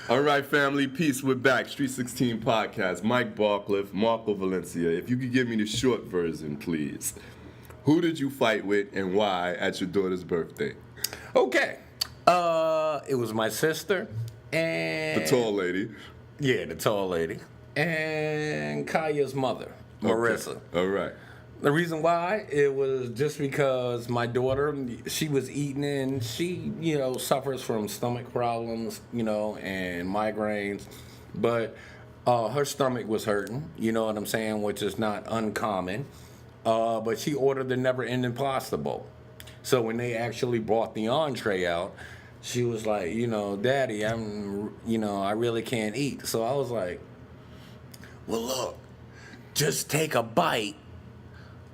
All right, family, peace. We're back. Street 16 podcast. Mike Barclift, Marco Valencia. If you could give me the short version, please. Who did you fight with and why at your daughter's birthday? Okay. It was my sister and The tall lady. Yeah, the tall lady. And Kaya's mother, Marissa. Okay. All right. The reason why, it was just because my daughter, she was eating and she, suffers from stomach problems, and migraines. But her stomach was hurting, you know what I'm saying, which is not uncommon. But she ordered the never-ending pasta bowl. So when they actually brought the entree out, she was like, Daddy, I really can't eat. So I was like, well, look, just take a bite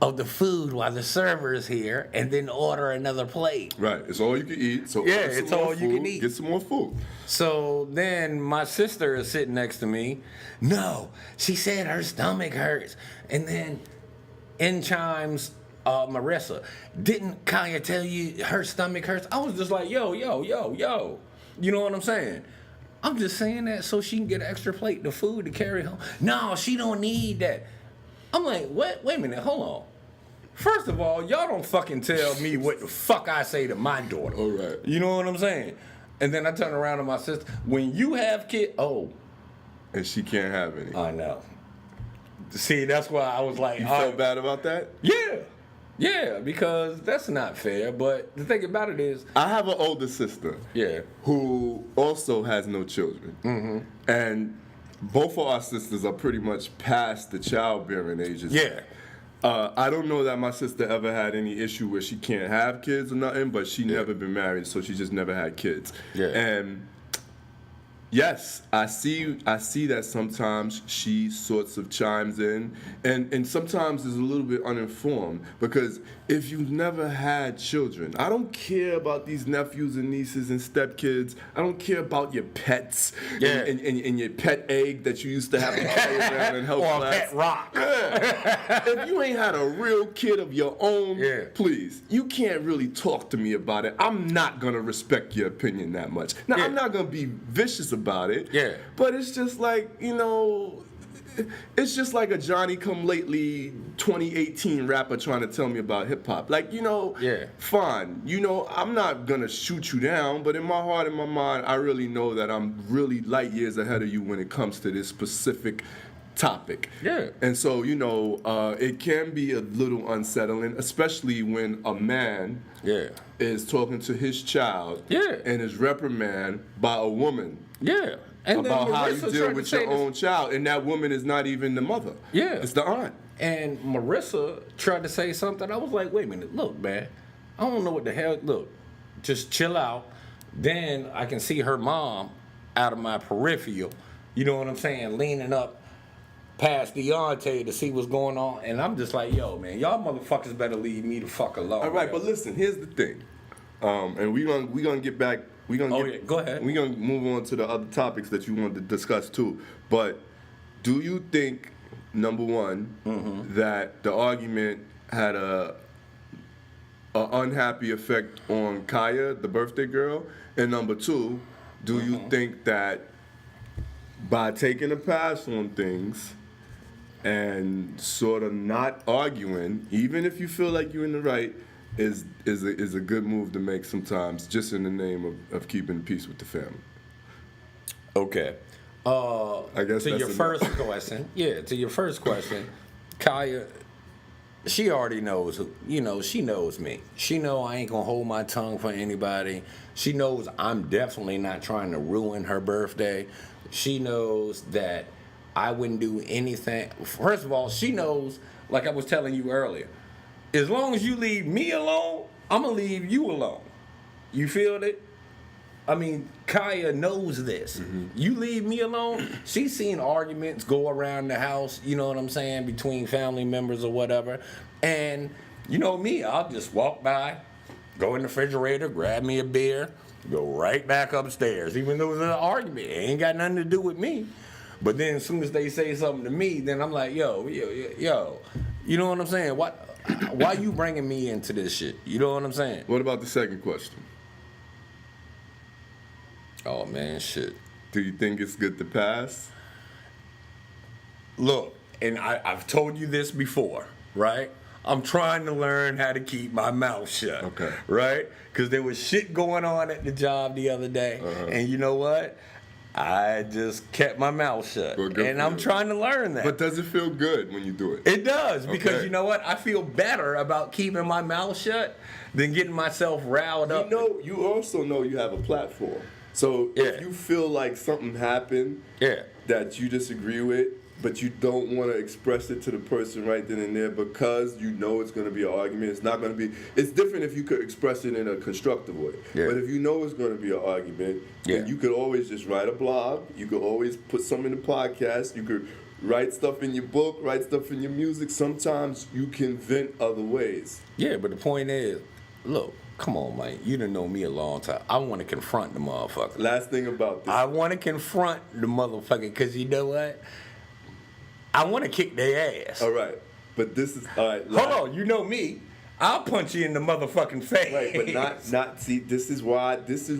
of the food while the server is here and then order another plate. Right. It's all you can eat. So yeah, it's all you can eat. Get some more food. So then my sister is sitting next to me. No, she said her stomach hurts. And then in chimes Marissa, didn't Kaya tell you her stomach hurts? I was just like, yo. You know what I'm saying? I'm just saying that so she can get an extra plate of food to carry home. No, she don't need that. I'm like, what? Wait a minute, hold on. First of all, y'all don't fucking tell me what the fuck I say to my daughter. All right. You know what I'm saying? And then I turn around to my sister. When you have kids, and she can't have any. I know. See, that's why I was like, you felt bad about that? Yeah, because that's not fair. But the thing about it is, I have an older sister. Yeah. Who also has no children. Mm-hmm. And both of our sisters are pretty much past the childbearing ages. Yeah. I don't know that my sister ever had any issue where she can't have kids or nothing, but she never been married, so she just never had kids. Yeah. And yes, I see that sometimes she sorts of chimes in, and sometimes is a little bit uninformed, because if you've never had children, I don't care about these nephews and nieces and stepkids. I don't care about your pets and your pet egg that you used to have to carry around and help or class. a pet rock. Yeah. If you ain't had a real kid of your own, please, you can't really talk to me about it. I'm not going to respect your opinion that much. Now, I'm not going to be vicious about it. Yeah. But it's just like, it's just like a Johnny-come-lately 2018 rapper trying to tell me about hip-hop. Like, fine. I'm not going to shoot you down, but in my heart and my mind, I really know that I'm really light years ahead of you when it comes to this specific topic. Yeah. And so, it can be a little unsettling, especially when a man is talking to his child and is reprimanded by a woman. Yeah. And about how you deal with your own child, and that woman is not even the mother. Yeah. It's the aunt. And Marissa tried to say something. I was like, wait a minute, look, man. I don't know what the hell. Look, just chill out. Then I can see her mom out of my peripheral, you know what I'm saying, leaning up past Deontay to see what's going on. And I'm just like, yo, man, y'all motherfuckers better leave me the fuck alone. All right, but listen, here's the thing. And we gonna get back. Go ahead. We're going to move on to the other topics that you wanted to discuss too. But do you think, number one, that the argument had a unhappy effect on Kaya, the birthday girl? And number two, do you think that by taking a pass on things and sort of not arguing, even if you feel like you're in the right, is a good move to make sometimes, just in the name of keeping peace with the family? Okay. I guess to your first question, Kaya, she already knows who, she knows me. She know I ain't gonna hold my tongue for anybody. She knows I'm definitely not trying to ruin her birthday. She knows that I wouldn't do anything. First of all, she knows, like I was telling you earlier, as long as you leave me alone, I'm going to leave you alone. You feel it? I mean, Kaya knows this. Mm-hmm. You leave me alone. She's seen arguments go around the house, you know what I'm saying, between family members or whatever. And you know me, I'll just walk by, go in the refrigerator, grab me a beer, go right back upstairs. Even though it's an argument, it ain't got nothing to do with me. But then as soon as they say something to me, then I'm like, yo. You know what I'm saying? Why you bringing me into this shit? You know what I'm saying? What about the second question? Oh, man, shit. Do you think it's good to pass? Look, and I've told you this before, right? I'm trying to learn how to keep my mouth shut. Okay. Right? Because there was shit going on at the job the other day. And you know what? I just kept my mouth shut. Well, good and for I'm you. trying to learn that. But does it feel good when you do it? It does, because Okay. you know what? I feel better about keeping my mouth shut than getting myself riled up. You also know you have a platform. So Yeah. if you feel like something happened Yeah. that you disagree with, but you don't want to express it to the person right then and there because you know it's going to be an argument. It's not going to be. It's different if you could express it in a constructive way. Yeah. But if you know it's going to be an argument, then Yeah. you could always just write a blog. You could always put something in the podcast. You could write stuff in your book, write stuff in your music. Sometimes you can vent other ways. Yeah, but the point is, look, come on, man. You done know me a long time. I want to confront the motherfucker. Last thing about this. I want to confront the motherfucker because you know what? I want to kick their ass. All right. But this is all right. Hold on, you know me. I'll punch you in the motherfucking face. Right, but not see. This is why that's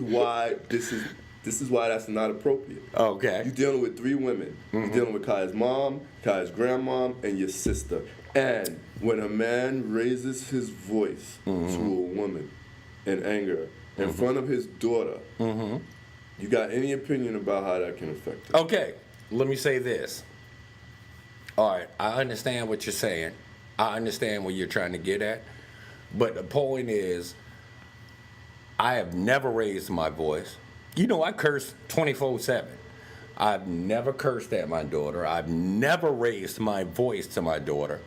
not appropriate. Okay. You're dealing with 3 women. You're dealing with Kaya's mom, Kaya's grandmom, and your sister. And when a man raises his voice to a woman in anger in front of his daughter, you got any opinion about how that can affect her? Okay, let me say this. All right, I understand what you're saying. I understand what you're trying to get at. But the point is, I have never raised my voice. You know, I curse 24/7. I've never cursed at my daughter. I've never raised my voice to my daughter.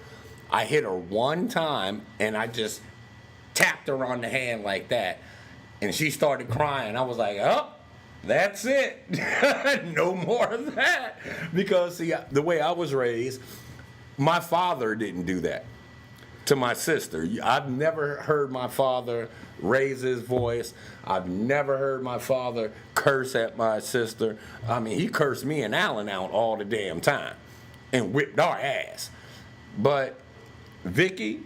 I hit her one time, and I just tapped her on the hand like that, and she started crying. I was like, oh, that's it. No more of that. Because, see, the way I was raised, my father didn't do that to my sister. I've never heard my father raise his voice. I've never heard my father curse at my sister. I mean, he cursed me and Alan out all the damn time and whipped our ass. But Vicky,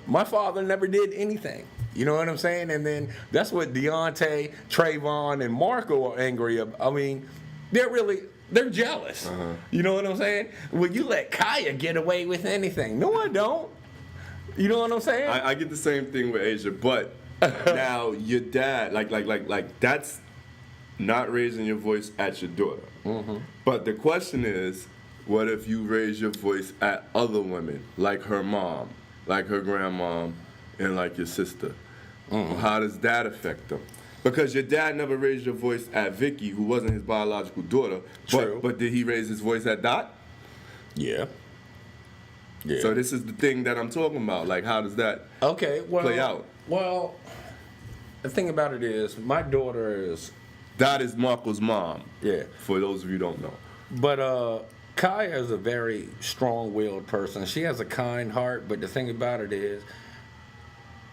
my father never did anything. You know what I'm saying? And then that's what Deontay, Trayvon, and Marco are angry about. I mean, they're jealous. You know what I'm saying? Well, you let Kaya get away with anything. No, I don't. You know what I'm saying? I get the same thing with Asia, but now your dad, like that's not raising your voice at your daughter. But the question is, what if you raise your voice at other women, like her mom, like her grandmom, and like your sister? How does that affect them? Because your dad never raised your voice at Vicky, who wasn't his biological daughter. True. But did he raise his voice at Dot? Yeah. Yeah. So this is the thing that I'm talking about. Like, how does that play out? Well, the thing about it is, my daughter is. Dot is Marco's mom. Yeah. For those of you who don't know. But Kaya is a very strong-willed person. She has a kind heart, but the thing about it is,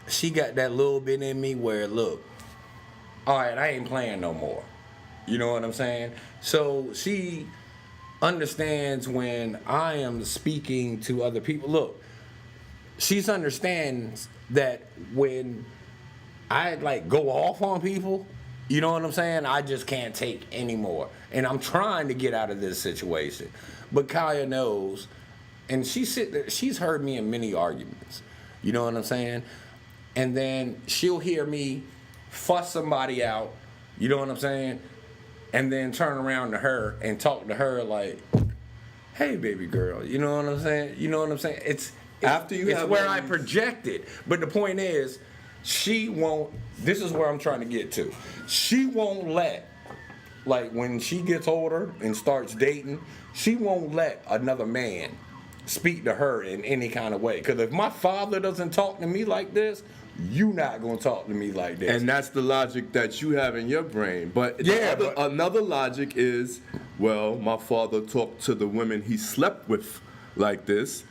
she got that little bit in me where, look, all right, I ain't playing no more. You know what I'm saying? So she understands when I am speaking to other people. Look, she understands that when I like go off on people, you know what I'm saying? I just can't take anymore. And I'm trying to get out of this situation. But Kaya knows, and she's heard me in many arguments. You know what I'm saying? And then she'll hear me fuss somebody out, you know what I'm saying? And then turn around to her and talk to her like, hey, baby girl, you know what I'm saying? You know what I'm saying? It's After you it's have where all I these- project it. But the point is, she won't, this is where I'm trying to get to. She won't let, like when she gets older and starts dating, she won't let another man speak to her in any kind of way. Because if my father doesn't talk to me like this, you not going to talk to me like this. And that's the logic that you have in your brain. But Yeah, another logic is, well, my father talked to the women he slept with like this.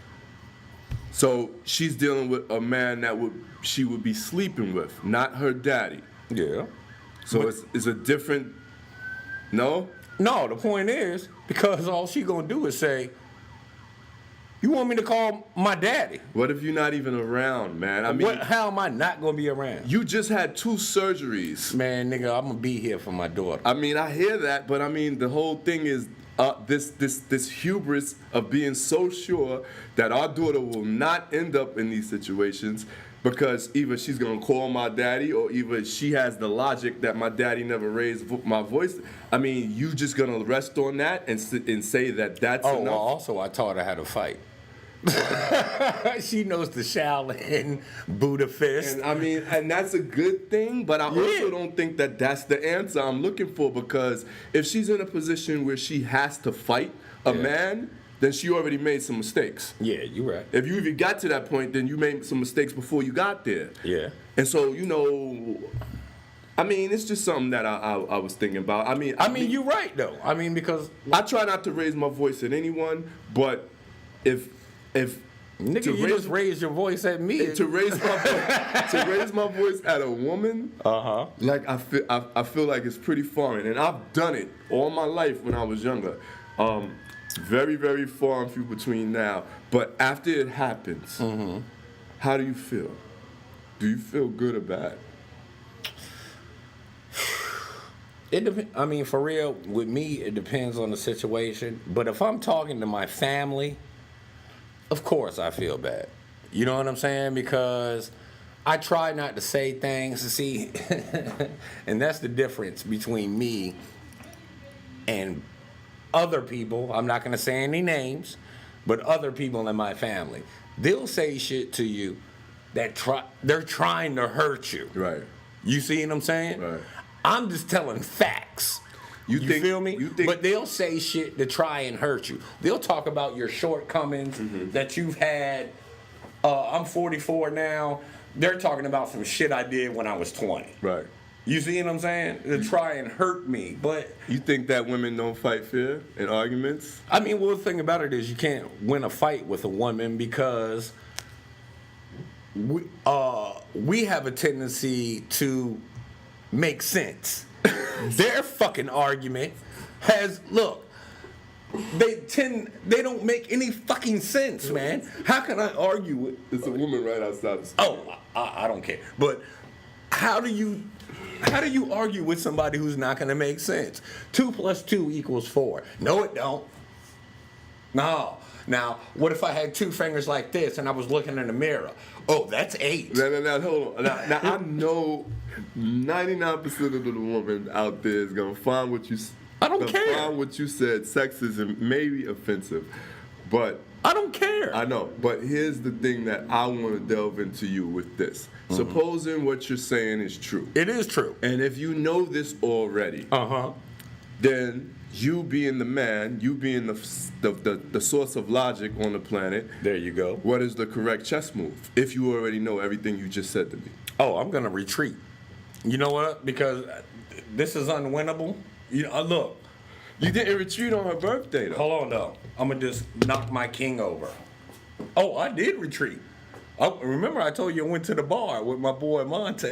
So she's dealing with a man that she would be sleeping with, not her daddy. Yeah. So it's a different, no? No, the point is, because all she going to do is say, You want me to call my daddy? What if you're not even around, man? I mean, How am I not gonna be around? you just had 2 surgeries. Man, nigga, I'm gonna be here for my daughter. I mean, I hear that, but I mean, the whole thing is this hubris of being so sure that our daughter will not end up in these situations because either she's gonna call my daddy or either she has the logic that my daddy never raised my voice. I mean, you just gonna rest on that and say that that's enough? Well, also I taught her how to fight. She knows the Shaolin Buddha fist. And I mean, and that's a good thing, but I also don't think that that's the answer I'm looking for, because if she's in a position where she has to fight a man, then she already made some mistakes. Yeah, you're right. If you even got to that point, then you made some mistakes before you got there. Yeah. And so, you know, I mean, it's just something that I was thinking about. I mean, you're right though. I mean, because I try not to raise my voice at anyone, but if nigga, you just raised your voice at me. to raise my voice at a woman, like I feel like it's pretty foreign, and I've done it all my life when I was younger. Very, very far and few between now. But after it happens, how do you feel? Do you feel good or bad? I mean, for real, with me, it depends on the situation. But if I'm talking to my family, of course I feel bad. You know what I'm saying? Because I try not to say things to see, and that's the difference between me and other people. I'm not going to say any names, but other people in my family. They'll say shit to you that they're trying to hurt you. Right. You see what I'm saying? Right. I'm just telling facts. You feel me? But they'll say shit to try and hurt you. They'll talk about your shortcomings that you've had. I'm 44 now. They're talking about some shit I did when I was 20. Right. You see what I'm saying? To try and hurt me. But you think that women don't fight fair in arguments? I mean, well, the thing about it is you can't win a fight with a woman because we have a tendency to make sense. Their fucking argument they don't make any fucking sense, man. How can I argue with? It's a woman right outside the store. Oh, I don't care. But how do you argue with somebody who's not going to make sense? 2 + 2 = 4. No, it don't. No. Now, what if I had 2 fingers like this and I was looking in the mirror? Oh, that's 8. Now, hold on. Now, I know 99% of the women out there is gonna find what you. I don't care. Find what you said sexist and maybe offensive, but I don't care. I know, but here's the thing that I want to delve into you with this. Supposing what you're saying is true. It is true. And if you know this already, then you being the man, you being the source of logic on the planet. There you go. What is the correct chess move? If you already know everything you just said to me. Oh, I'm gonna retreat. You know what? Because this is unwinnable. You know, look. You didn't retreat on her birthday, though. Hold on, though. I'm gonna just knock my king over. Oh, I did retreat. Remember, I told you I went to the bar with my boy Monte.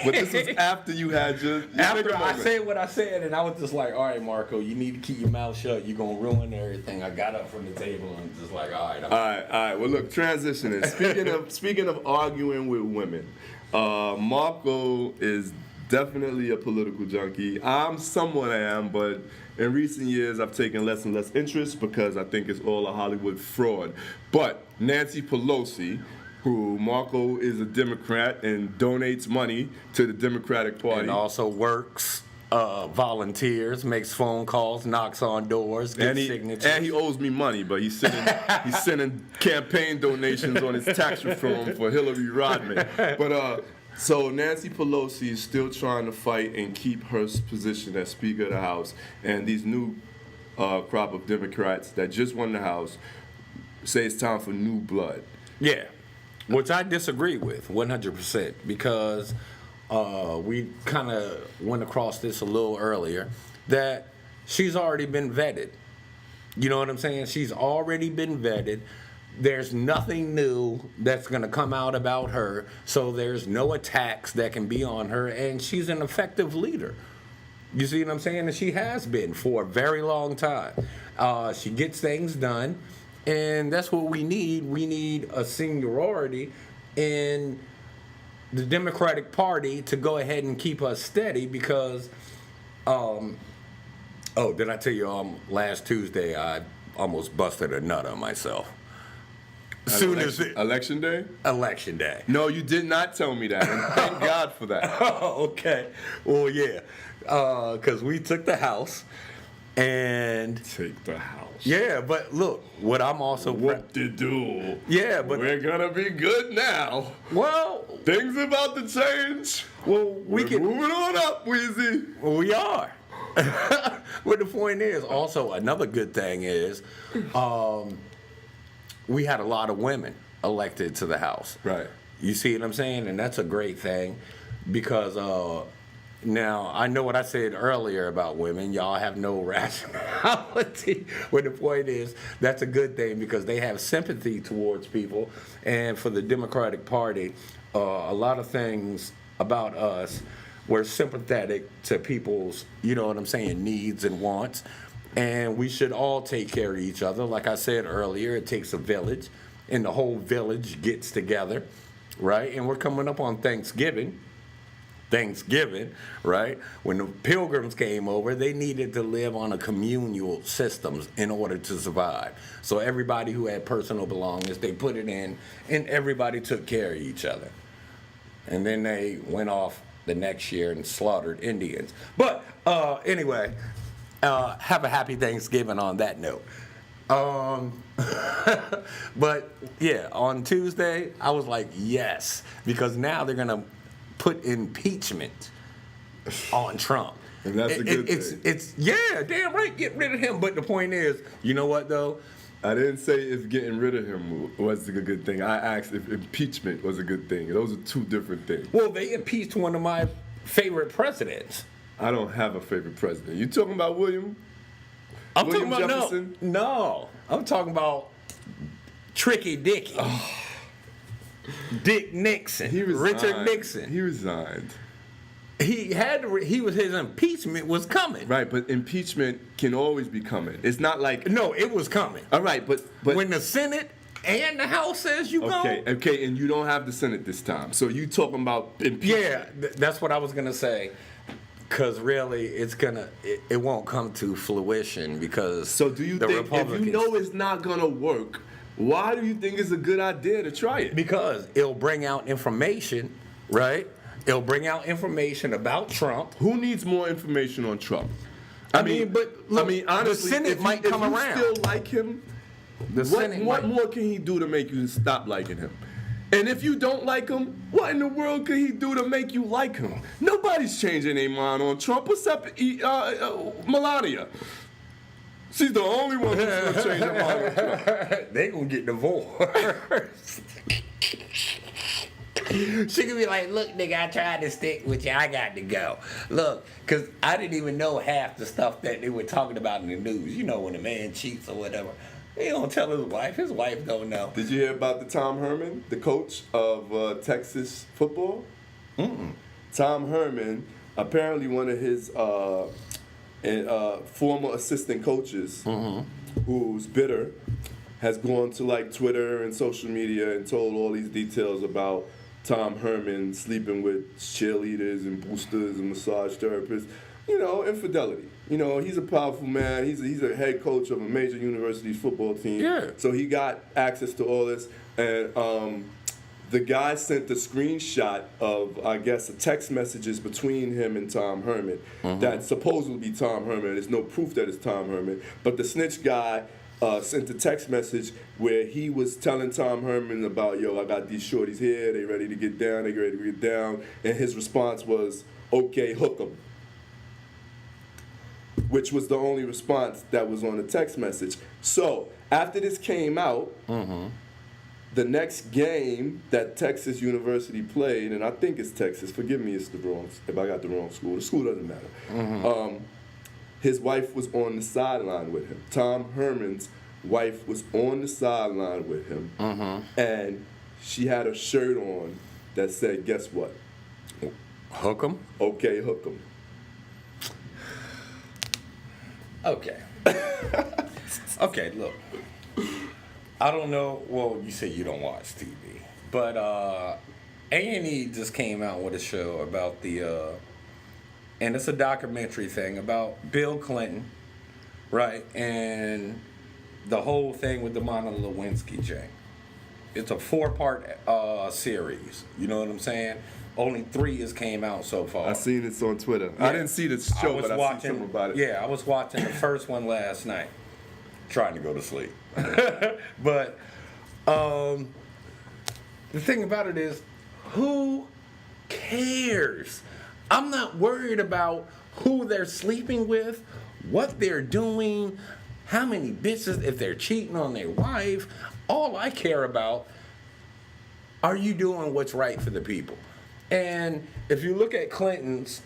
But this was after you had your after I said what I said, and I was just like, all right, Marco, you need to keep your mouth shut. You're going to ruin everything. I got up from the table and just like, all right. All right. Well, look, transitioning. Speaking of arguing with women, Marco is definitely a political junkie. I'm somewhat am, but in recent years, I've taken less and less interest because I think it's all a Hollywood fraud. But Nancy Pelosi, who Marco is a Democrat and donates money to the Democratic Party. And also works, volunteers, makes phone calls, knocks on doors, gets signatures. And he owes me money, but he's sending campaign donations on his tax reform for Hillary Rodham. But so Nancy Pelosi is still trying to fight and keep her position as Speaker of the House. And these new crop of Democrats that just won the House say it's time for new blood. Yeah. Which I disagree with 100% because we kind of went across this a little earlier that she's already been vetted. You know what I'm saying? She's already been vetted. There's nothing new that's going to come out about her, so there's no attacks that can be on her, and she's an effective leader. You see what I'm saying? And she has been for a very long time. She gets things done. And that's what we need. We need a seniority in the Democratic Party to go ahead and keep us steady because, did I tell you last Tuesday I almost busted a nut on myself? Election day? Election day. No, you did not tell me that, and thank God for that. Oh, okay. Well, yeah, because we took the House, and Take the House. yeah, but look, what I'm also Whoop-de-doo. yeah, but We're gonna be good now. well, Things about to change. we We're can. moving on up, Weezy. Well, we are. But the point is, also another good thing is, we had a lot of women elected to the House. Right. You see what I'm saying? And that's a great thing because now I know what I said earlier about women. Y'all have no rationality. But the point is, that's a good thing because they have sympathy towards people. And for the Democratic Party, a lot of things about us were sympathetic to people's, you know what I'm saying, needs and wants. And we should all take care of each other. Like I said earlier, it takes a village, and the whole village gets together, right? And we're coming up on Thanksgiving, right? When the Pilgrims came over, they needed to live on a communal systems in order to survive. So everybody who had personal belongings, they put it in, and everybody took care of each other. And then they went off the next year and slaughtered Indians. But anyway, have a happy Thanksgiving on that note. But yeah, on Tuesday, I was like, yes, because now they're going to put impeachment on Trump. And that's a good thing. It's yeah, damn right, get rid of him. But the point is, you know what though? I didn't say if getting rid of him was a good thing. I asked if impeachment was a good thing. Those are two different things. Well, they impeached one of my favorite presidents. I don't have a favorite president. You talking about William? I'm William talking about Jefferson? no. I'm talking about Tricky Dicky. Dick Nixon. He resigned. Richard Nixon. He resigned. He had to. His impeachment was coming. Right, but impeachment can always be coming. It's not like No, it was coming. all right, but When the Senate and the House says you okay, go. okay, and you don't have the Senate this time. So you talking about impeachment? Yeah, that's what I was gonna say. Cause really, it won't come to fruition because So do you the think Republicans, if you know it's not gonna work, why do you think it's a good idea to try it? because it'll bring out information, right? It'll bring out information about Trump. Who needs more information on Trump? I mean, but look, honestly, the Senate if might come if around. you still like him, The Senate what might- more can he do to make you stop liking him? And if you don't like him, what in the world could he do to make you like him? Nobody's changing their mind on Trump except Melania. She's the only one who's going to change her mind on Trump. They gonna get divorced. She could be like, look, nigga, I tried to stick with you. I got to go. Look, because I didn't even know half the stuff that they were talking about in the news. You know, when a man cheats or whatever. He don't tell his wife. His wife don't know. Did you hear about the Tom Herman, the coach of Texas football? Tom Herman, apparently one of his former assistant coaches, who's bitter, has gone to like Twitter and social media and told all these details about Tom Herman sleeping with cheerleaders and boosters and massage therapists. You know, infidelity. You know, he's a powerful man. He's a head coach of a major university's football team. Yeah. So he got access to all this. And the guy sent the screenshot of, I guess, the text messages between him and Tom Herman that supposedly be Tom Herman. There's no proof that it's Tom Herman. But the snitch guy sent a text message where he was telling Tom Herman about, yo, I got these shorties here. They ready to get down. They ready to get down. And his response was, okay, hook 'em. Which was the only response that was on the text message. So after this came out, the next game that Texas University played, and I think it's Texas, forgive me if I got the wrong school. The school doesn't matter. His wife was on the sideline with him. Tom Herman's wife was on the sideline with him, and she had a shirt on that said, guess what? Hook 'em? Okay, hook 'em. Okay. Okay, look. I don't know. Well, you say you don't watch TV, but A&E just came out with a show about the, and it's a documentary thing about Bill Clinton, right? And the whole thing with the Monica Lewinsky chain. It's a 4-part series. You know what I'm saying? Only 3 has came out so far. I seen this on Twitter. Yeah. I didn't see the show, but I seen something about it. Yeah, I was watching the first one last night, trying to go to sleep. But the thing about it is, who cares? I'm not worried about who they're sleeping with, what they're doing, how many bitches, if they're cheating on their wife. All I care about, are you doing what's right for the people? And if you look at Clinton's,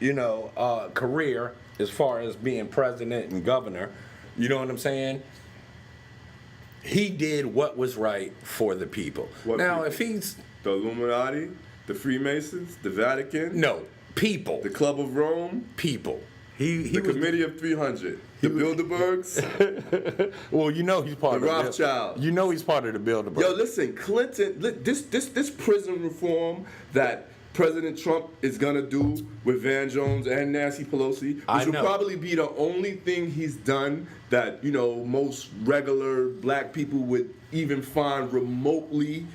career as far as being president and governor, you know what I'm saying? He did what was right for the people. What now, people? if he's... The Illuminati, the Freemasons, the Vatican? No, people. The Club of Rome? People. The Committee of 300? The Bilderbergs? Well, he's part The of Rothschild. he's part of the Bilderberg. Yo, listen, Clinton, this prison reform that President Trump is gonna do with Van Jones and Nancy Pelosi, which will probably be the only thing he's done that, most regular black people would even find remotely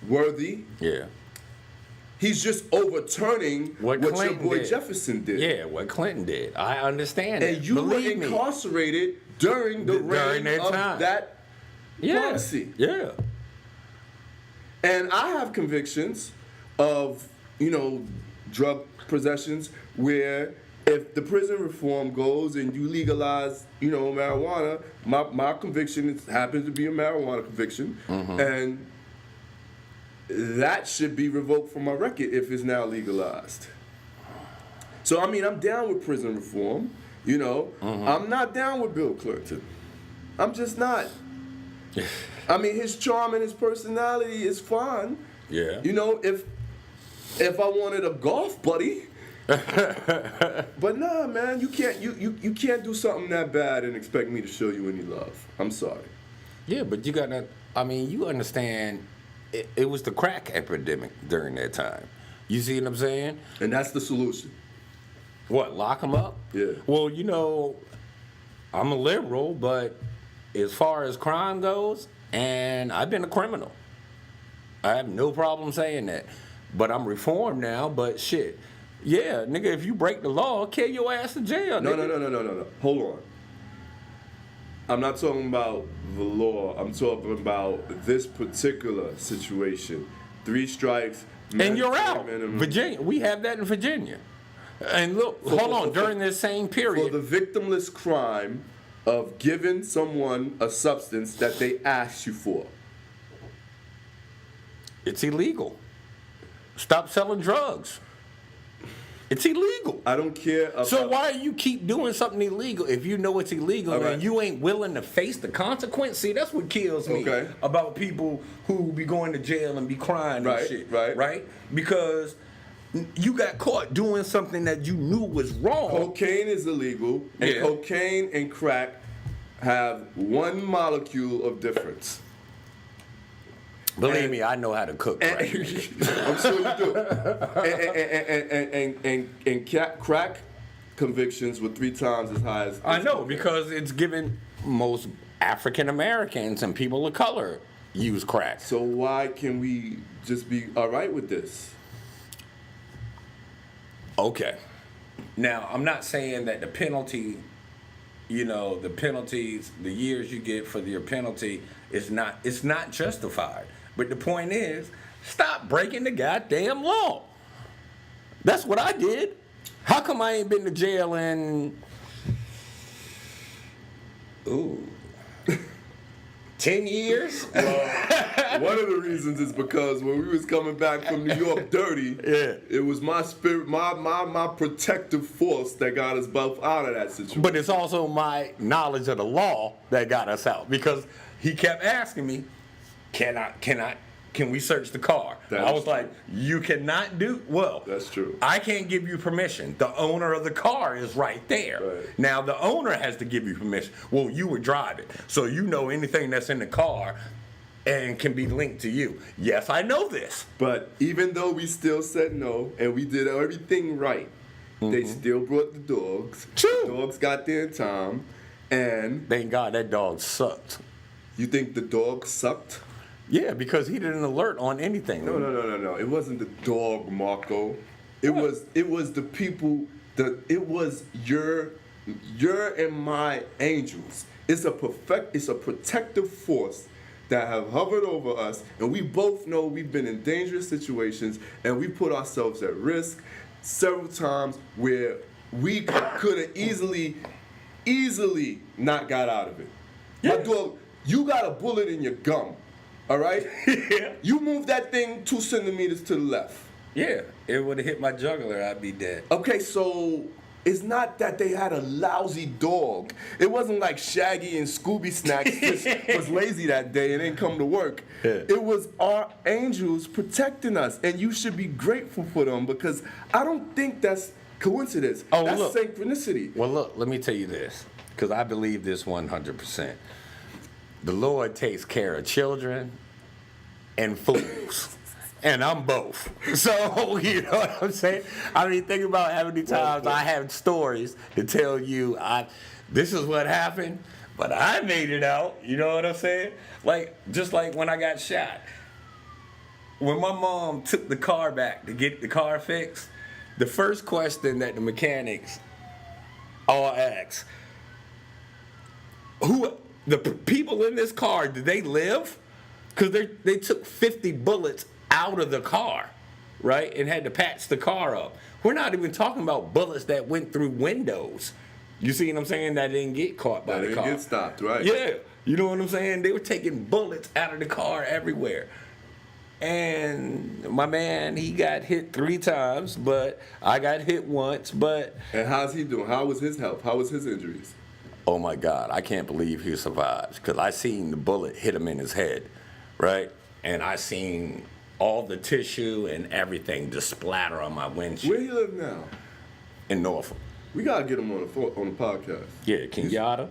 worthy. Yeah. He's just overturning what your boy Jefferson did. Yeah, what Clinton did. I understand that. And you were incarcerated during the reign of that policy. Yeah. And I have convictions of, drug possessions where if the prison reform goes and you legalize, marijuana, my conviction happens to be a marijuana conviction, and that should be revoked from my record if it's now legalized. So, I'm down with prison reform, I'm not down with Bill Clinton. I'm just not. His charm and his personality is fine. Yeah. If I wanted a golf buddy, but nah, man, you can't do something that bad and expect me to show you any love. I'm sorry. Yeah, but you gotta. You understand. It was the crack epidemic during that time. You see what I'm saying? And that's the solution. What? Lock them up? Yeah. Well, I'm a liberal, but as far as crime goes, and I've been a criminal. I have no problem saying that. But I'm reformed now, but shit. Yeah, nigga, if you break the law, kill your ass in jail, No. nigga. Hold on. I'm not talking about the law. I'm talking about this particular situation. 3 strikes. And you're out. Minimum. Virginia. We have that in Virginia. And look, hold on, during this same period. For the victimless crime of giving someone a substance that they asked you for. It's illegal. Stop selling drugs. It's illegal. I don't care about... So why do you keep doing something illegal if you know it's illegal All right. and you ain't willing to face the consequence? See, that's what kills me about people who be going to jail and be crying and shit. Right? Because you got caught doing something that you knew was wrong. Cocaine is illegal, and cocaine and crack have 1 molecule of difference. Believe me, I know how to cook crack. I'm sure you do. And crack convictions were 3 times as high as... I know, because it's given most African Americans and people of color use crack. So why can we just be all right with this? Okay. Now, I'm not saying that the penalty, the penalties, the years you get for your penalty it's not justified. But the point is, stop breaking the goddamn law. That's what I did. How come I ain't been to jail in 10 years? Well, one of the reasons is because when we was coming back from New York dirty, it was my spirit, my protective force that got us both out of that situation. But it's also my knowledge of the law that got us out, because he kept asking me, can can we search the car? I was like, you cannot do, well, that's true. I can't give you permission. The owner of the car is right there. Right. Now, the owner has to give you permission. Well, you were driving, so you know anything that's in the car and can be linked to you. Yes, I know this. But even though we still said no and we did everything right, they still brought the dogs. True. The dogs got there in time, and Thank God that dog sucked. you think the dog sucked? Yeah, because he didn't alert on anything. No. It wasn't the dog, Marco. It was the people. It was your and my angels. It's a protective force that have hovered over us, and we both know we've been in dangerous situations, and we put ourselves at risk several times where we could have easily not got out of it. Yeah. My dog, you got a bullet in your gum, all right? Yeah. You move that thing 2 centimeters to the left. Yeah, it would have hit my jugular, I'd be dead. Okay, so it's not that they had a lousy dog. It wasn't like Shaggy and Scooby Snacks just was lazy that day and didn't come to work. Yeah. It was our angels protecting us, and you should be grateful for them, because I don't think that's coincidence. Oh, that's look. synchronicity. Well, look, let me tell you this, because I believe this 100%. The Lord takes care of children and fools. And I'm both. So, you know what I'm saying? I mean, think about how many times I have stories to tell you, this is what happened, but I made it out. You know what I'm saying? Like, just like when I got shot. When my mom took the car back to get the car fixed, the first question that the mechanics all asked, the people in this car, did they live? Because they took 50 bullets out of the car, right, and had to patch the car up. We're not even talking about bullets that went through windows. You see what I'm saying? That didn't get caught by the car. Didn't get stopped, right? Yeah, you know what I'm saying? They were taking bullets out of the car everywhere. And my man, he got hit 3 times, but I got hit once, but... And how's he doing? How was his health? How was his injuries? Oh my God, I can't believe he survived, because I seen the bullet hit him in his head, right? And I seen all the tissue and everything just splatter on my windshield. Where he live now? In Norfolk. We gotta get him on the podcast. Yeah, Kenyatta.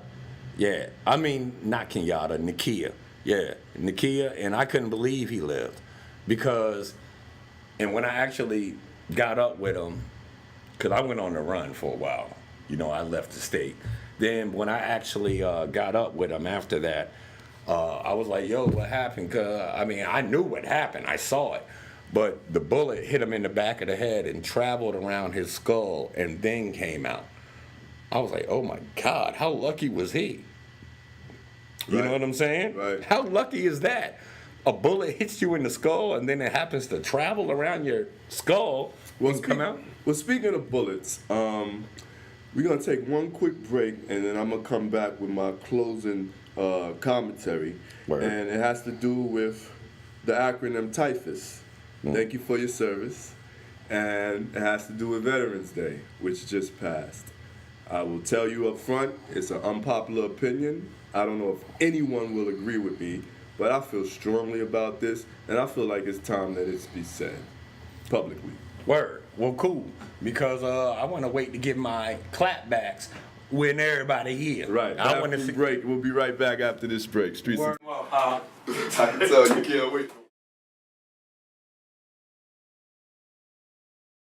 Yeah, I mean, not Kenyatta, Nakia. Yeah, Nakia, and I couldn't believe he lived, because, and when I actually got up with him, because I went on the run for a while, you know, I left the state. Then when I actually got up with him after that, I was like, yo, what happened? Because, I mean, I knew what happened. I saw it. But the bullet hit him in the back of the head and traveled around his skull and then came out. I was like, oh, my God, how lucky was he? You know what I'm saying? Right. How lucky is that? A bullet hits you in the skull and then it happens to travel around your skull and come out? Well, speaking of bullets, we're going to take one quick break, and then I'm going to come back with my closing commentary. Word. And it has to do with the acronym TYPHUS. Thank you for your service. And it has to do with Veterans Day, which just passed. I will tell you up front, it's an unpopular opinion. I don't know if anyone will agree with me, but I feel strongly about this, and I feel like it's time that it be said publicly. Word. Well, cool. Because I want to wait to get my clapbacks when everybody here. Right. I want to see. Break. We'll be right back after this break. Streets. Word. I can tell you can't wait.